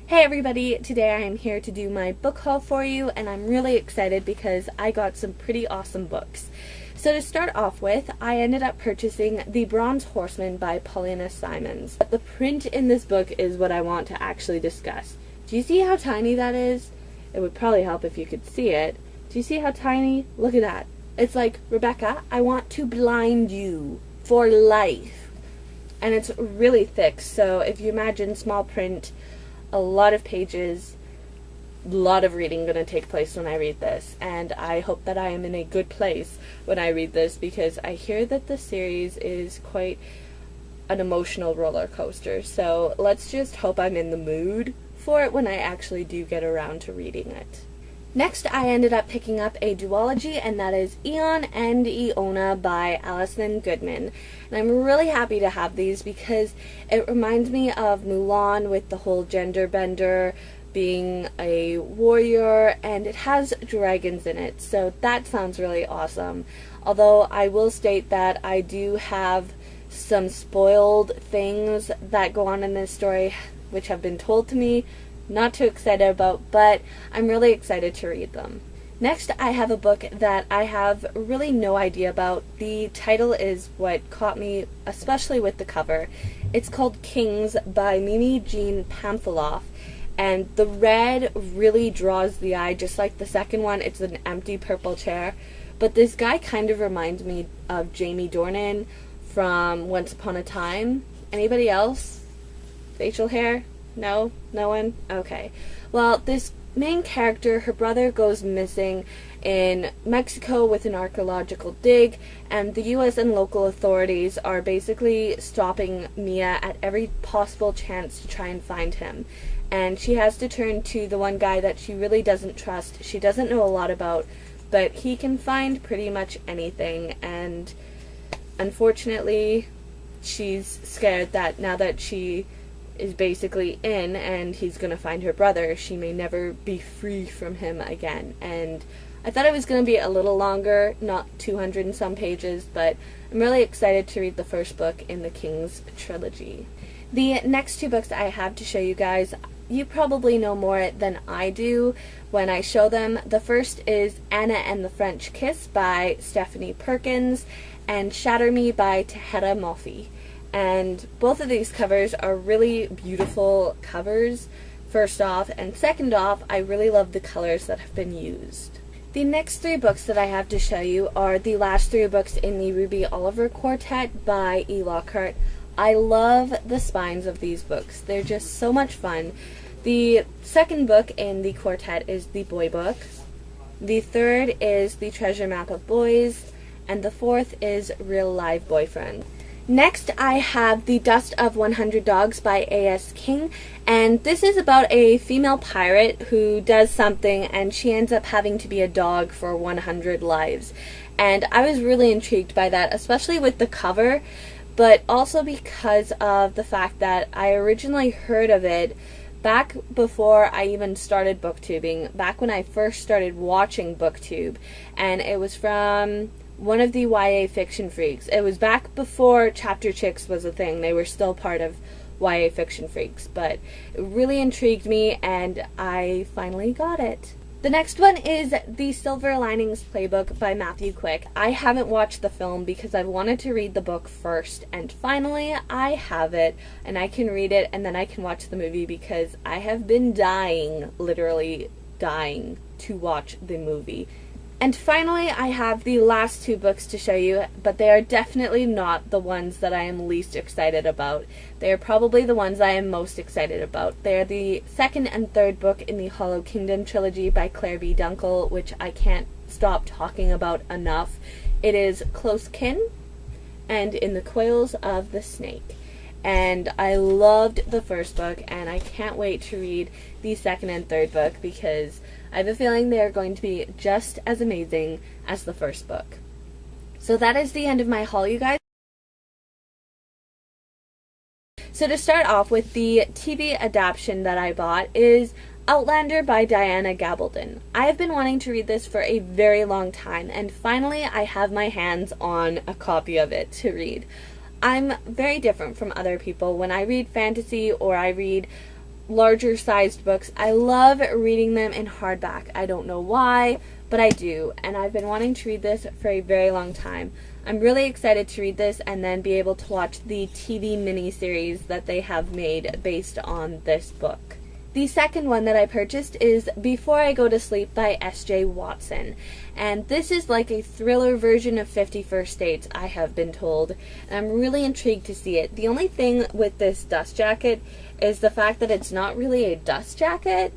Hey everybody, today I am here to do my book haul for you, and I'm really excited because I got some pretty awesome books. So to start off with, I ended up purchasing The Bronze Horseman by Paulina Simons. The print in this book is what I want to actually discuss. Do you see how tiny that is? It would probably help if you could see it. Do you see how tiny? Look at that. It's like, Rebecca, I want to blind you for life. And it's really thick, so if you imagine small print, a lot of pages, a lot of reading going to take place when I read this, and I hope that I am in a good place when I read this because I hear that the series is quite an emotional roller coaster, so let's just hope I'm in the mood for it when I actually do get around to reading it. Next, I ended up picking up a duology, and that is Eon and Iona by Alison Goodman. And I'm really happy to have these because it reminds me of Mulan with the whole gender bender, being a warrior, and it has dragons in it, so that sounds really awesome. Although I will state that I do have some spoiled things that go on in this story which have been told to me. Not too excited about, but I'm really excited to read them. Next, I have a book that I have really no idea about. The title is what caught me, especially with the cover. It's called Kings by Mimi Jean Pamphilov, and the red really draws the eye, just like the second one. It's an empty purple chair, but this guy kind of reminds me of Jamie Dornan from Once Upon a Time. Anybody else? Facial hair? No? No one? Okay. Well, this main character, her brother goes missing in Mexico with an archaeological dig, and the U.S. and local authorities are basically stopping Mia at every possible chance to try and find him. And she has to turn to the one guy that she really doesn't trust, she doesn't know a lot about, but he can find pretty much anything, and unfortunately, she's scared that now that she is basically in and he's going to find her brother, she may never be free from him again. And I thought it was going to be a little longer, not 200 and some pages, but I'm really excited to read the first book in the Kings trilogy. The next two books I have to show you guys, you probably know more than I do when I show them. The first is Anna and the French Kiss by Stephanie Perkins and Shatter Me by Tahira Moffi. And both of these covers are really beautiful covers, first off, and second off, I really love the colors that have been used. The next three books that I have to show you are the last three books in the Ruby Oliver Quartet by E. Lockhart. I love the spines of these books. They're just so much fun. The second book in the quartet is the Boy Book. The third is the Treasure Map of Boys. And the fourth is Real Live Boyfriend. Next, I have The Dust of 100 Dogs by A.S. King, and this is about a female pirate who does something and she ends up having to be a dog for 100 lives. And I was really intrigued by that, especially with the cover, but also because of the fact that I originally heard of it back before I even started booktubing, back when I first started watching BookTube, and it was from one of the YA Fiction Freaks. It was back before Chapter Chicks was a thing. They were still part of YA Fiction Freaks, but it really intrigued me and I finally got it. The next one is The Silver Linings Playbook by Matthew Quick. I haven't watched the film because I've wanted to read the book first, and finally I have it and I can read it and then I can watch the movie because I have been dying, literally dying, to watch the movie. And finally, I have the last two books to show you, but they are definitely not the ones that I am least excited about. They are probably the ones I am most excited about. They are the second and third book in the Hollow Kingdom trilogy by Claire B. Dunkel, which I can't stop talking about enough. It is Close Kin and In the Coils of the Snake. And I loved the first book, and I can't wait to read the second and third book because I have a feeling they are going to be just as amazing as the first book. So that is the end of my haul, you guys. So to start off with, the TV adaptation that I bought is Outlander by Diana Gabaldon. I have been wanting to read this for a very long time, and finally I have my hands on a copy of it to read. I'm very different from other people. When I read fantasy or I read larger sized books. I love reading them in hardback. I don't know why, but I do, and I've been wanting to read this for a very long time. I'm really excited to read this and then be able to watch the TV miniseries that they have made based on this book. The second one that I purchased is Before I Go to Sleep by S.J. Watson. And this is like a thriller version of 50 First Dates, I have been told. And I'm really intrigued to see it. The only thing with this dust jacket is the fact that it's not really a dust jacket,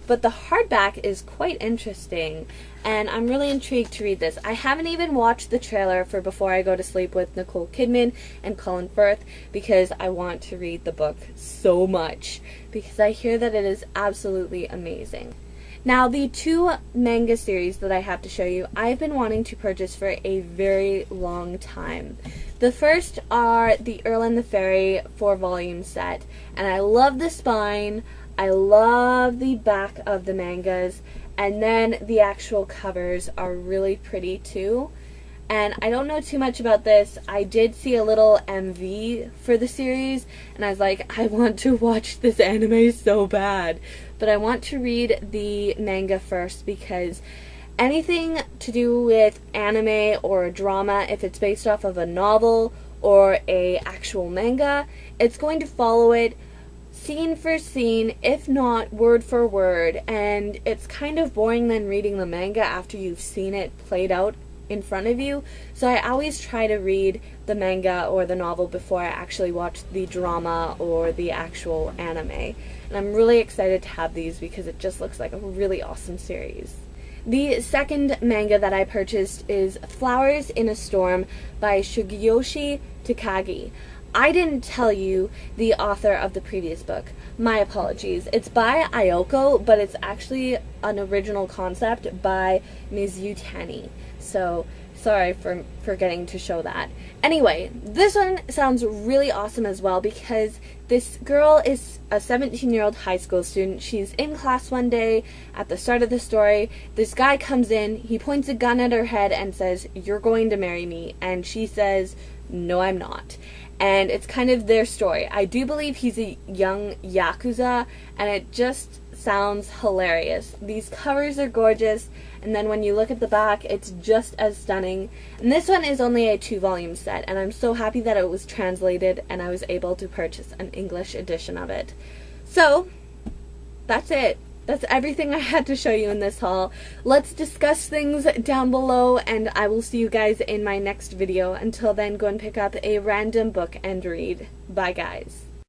but the hardback is quite interesting. And I'm really intrigued to read this. I haven't even watched the trailer for Before I Go to Sleep with Nicole Kidman and Colin Firth because I want to read the book so much, because I hear that it is absolutely amazing. Now, the two manga series that I have to show you, I've been wanting to purchase for a very long time. The first are the Earl and the Fairy 4-volume set, and I love the spine, I love the back of the mangas, and then the actual covers are really pretty too. And I don't know too much about this. I did see a little MV for the series, and I was like, I want to watch this anime so bad. But I want to read the manga first, because anything to do with anime or a drama, if it's based off of a novel or a actual manga, it's going to follow it scene for scene, if not word for word, and it's kind of boring then reading the manga after you've seen it played out in front of you. So I always try to read the manga or the novel before I actually watch the drama or the actual anime. And I'm really excited to have these because it just looks like a really awesome series. The second manga that I purchased is Flowers in a Storm by Sugiyoshi Takagi. I didn't tell you the author of the previous book. My apologies. It's by Ayoko, but it's actually an original concept by Mizu Tani. So, sorry for forgetting to show that. Anyway, this one sounds really awesome as well because this girl is a 17-year-old high school student. She's in class one day. At the start of the story, this guy comes in, he points a gun at her head and says, "You're going to marry me." And she says, "No, I'm not." And it's kind of their story. I do believe he's a young Yakuza, and it just sounds hilarious. These covers are gorgeous, and then when you look at the back, it's just as stunning. And this one is only a 2-volume set, and I'm so happy that it was translated and I was able to purchase an English edition of it. So, that's it. That's everything I had to show you in this haul. Let's discuss things down below, and I will see you guys in my next video. Until then, go and pick up a random book and read. Bye, guys.